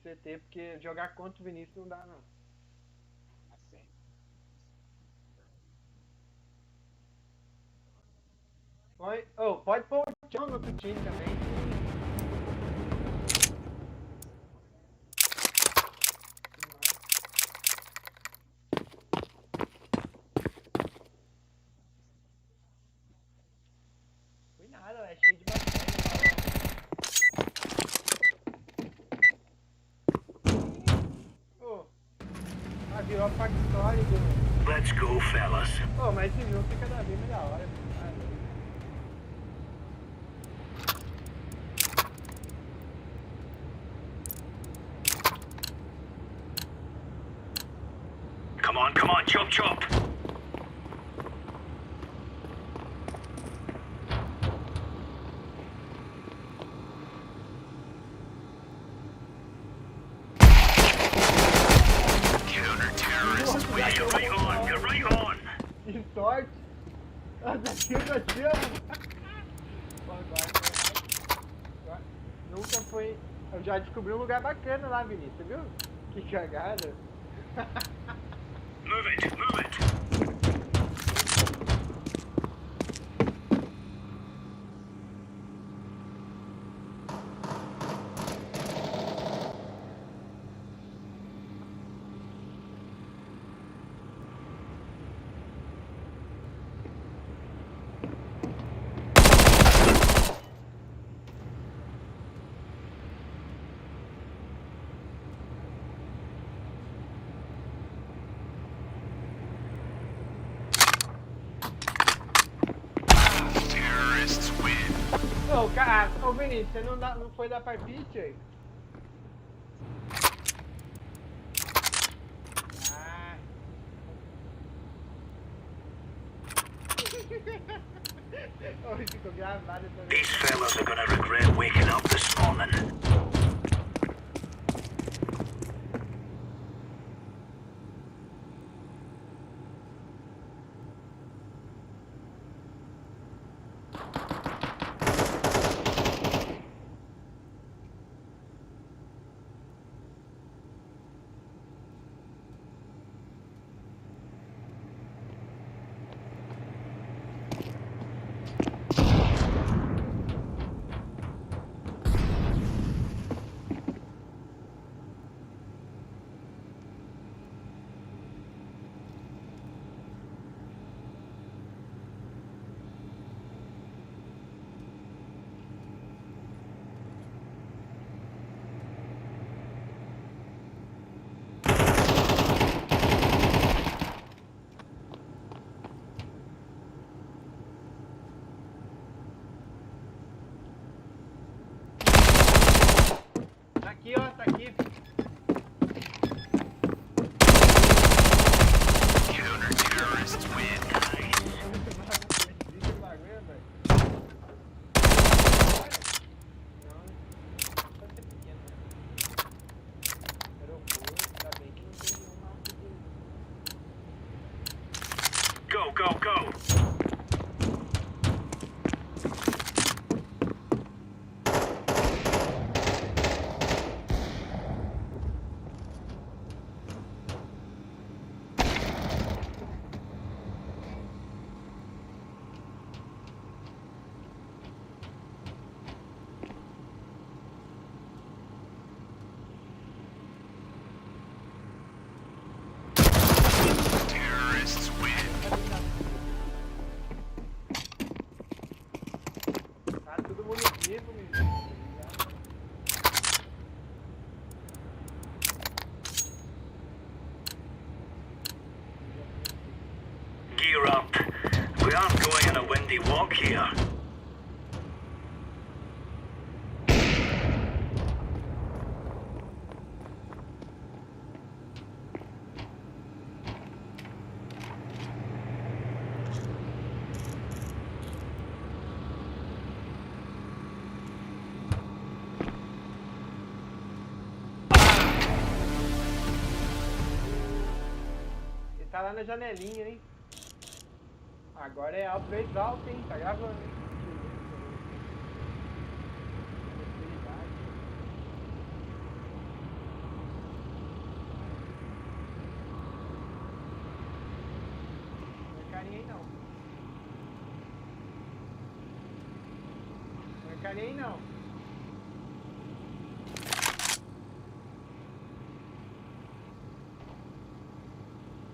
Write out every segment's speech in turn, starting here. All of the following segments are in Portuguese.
CT, porque jogar contra o Vinícius não dá, não. Assim. Pode pôr o Tchão no outro time também. Fui nada, é cheio de bactéria. Virou a factório do... Let's go, fellas. Mas esse jogo fica cada vez mais da hora. Come on, chop chop. Counter-terrorists win. You're right on. Que sorte. Nunca foi... Eu já descobri um lugar bacana lá, Vinícius, viu? Que cagada. Move it, move it. Ô Vinícius, você não foi dar palpite aí? Ficou gravado essa vez. These fellas are gonna regret waking up this morning. Tá aqui, ó, tá aqui. Counter-terrorists win. Go, go, go. Gear up. We aren't going on a windy walk here. Ele tá lá na janelinha, hein? Agora é alto, vez alto, hein? Tá gravando, hein? nem aí não.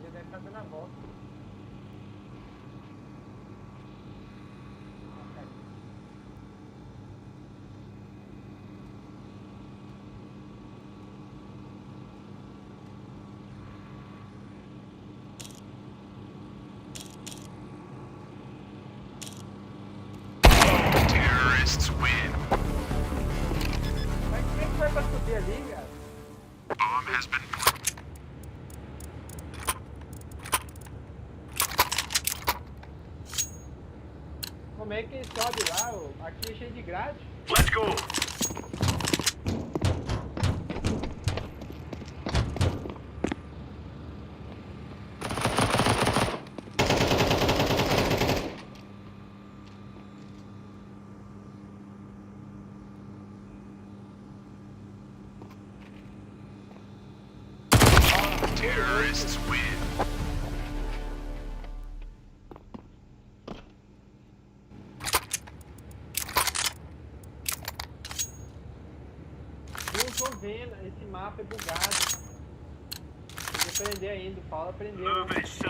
Ele deve estar dando a volta. Terrorists win. Mas como é que foi pra subir ali, cara? Bomb has been planted. Como é que ele sobe lá? Ô? Aqui é cheio de grade. Let's go. Terrorists win. Eu não tô vendo, esse mapa é bugado. Tem que aprender ainda, o Paulo aprendeu. Move it, son.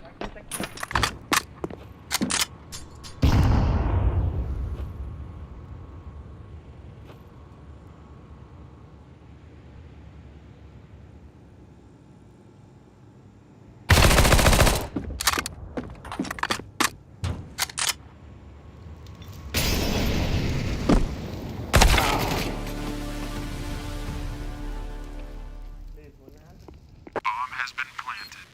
Aqui, tá aqui. Levou nada. Bomb has been planted.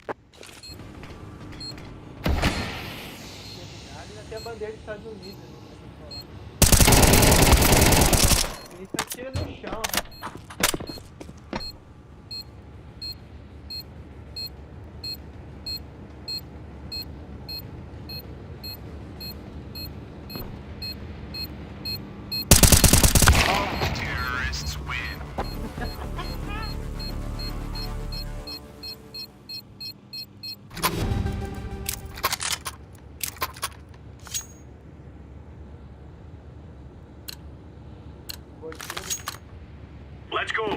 Ainda tem a bandeira dos Estados Unidos ali pra gente falar. Ele tá tira no chão. Terrorists win. Foi tiro. Let's go.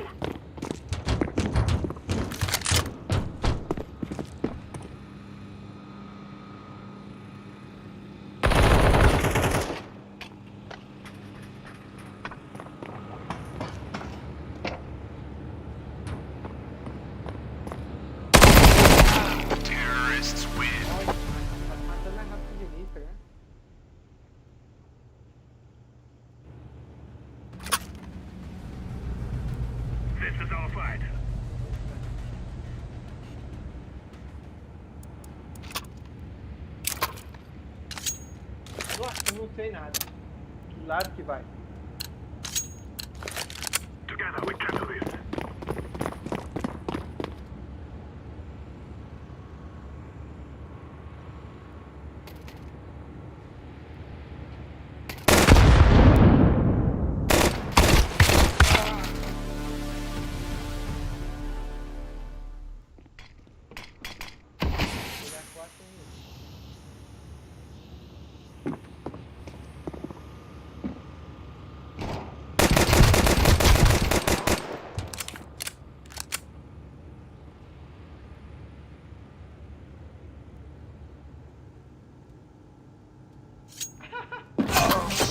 Terrorists win. Olha, tá matando mais rápido que direita, né? This is our fight. Nossa, eu não sei nada. Que lado que vai? Together we can do this. Vou dar 4 minutos.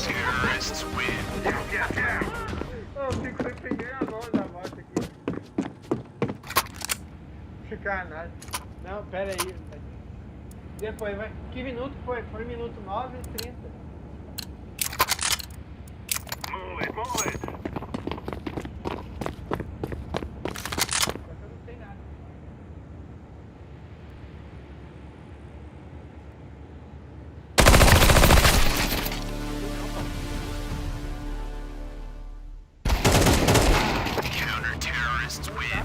Terrorists win. Eu fico sem pegar a mão da moto aqui. Ficar nada. Não, pera aí. Velho. Depois vai. Que minuto foi? Foi minuto 9:30. Move it, move it. Só que eu não sei nada. Counter terrorists win.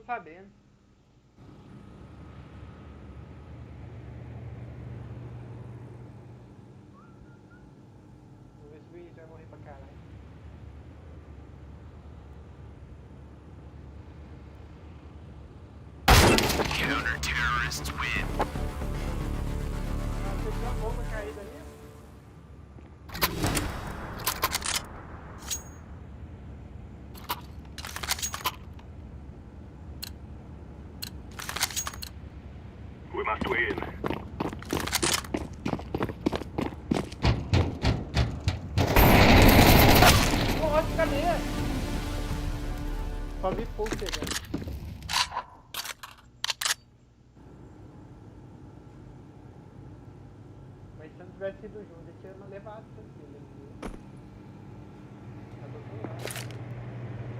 sabendo. Vou ver se o Luiz vai morrer pra caralho. Counter-terrorists win. Ah, você viu a bomba caída ali? We must win. Nossa, cadê? Só vi fogo pegando. Mas se eu não tivesse ido junto, eu tinha levado tranquilo. Tá do outro lado.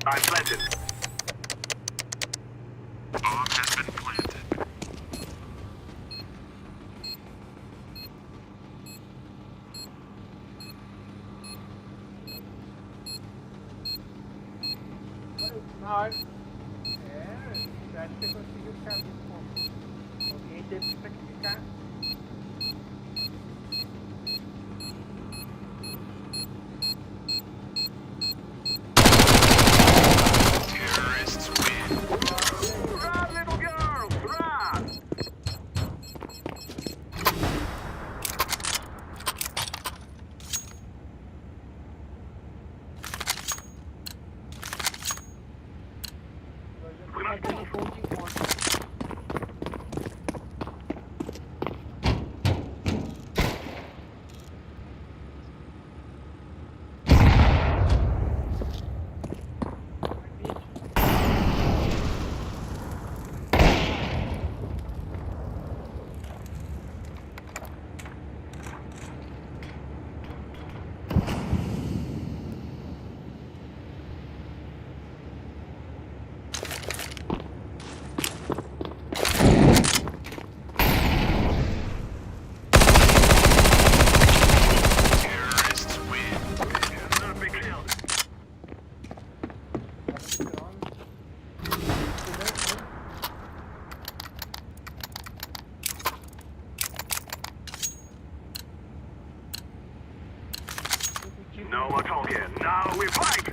I'm planted. Bomb has been planted. Na hora. É, você acha que você conseguiu ficar muito bom. Alguém teve que sacrificar. Terrorists win. Run, little girl, run! Agora já tô fazendo um ponto de encontro. Terrorists win. Cannot be killed. No more talking. Now we fight!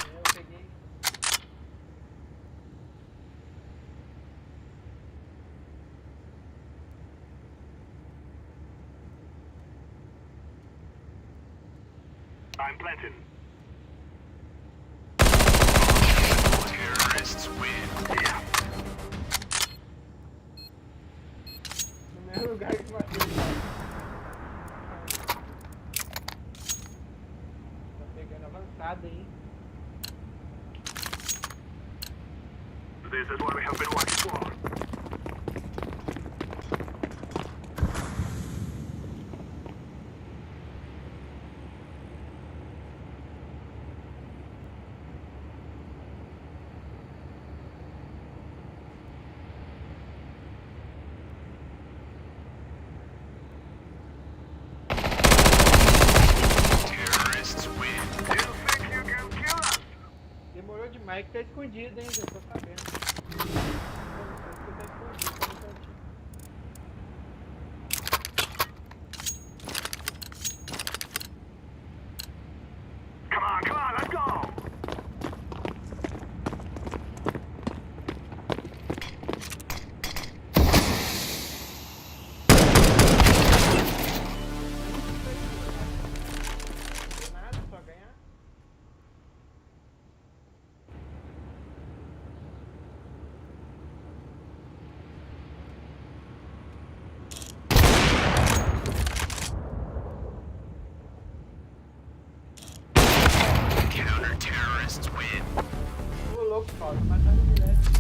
Eu peguei. I'm planting. Terrorists win. Yeah. No mesmo lugar que matei. Tá pegando avançada aí. This is what we have been working for. Terrorists win. You think you can kill us? Demorou demais que tá escondido, hein? Eu tô sabendo. Eu não sei se tá escondido, tá no cantinho. Come on, let's go! Nada, só ganhar. Counter-terrorists win. Ô louco, Paulo, matar ele direto.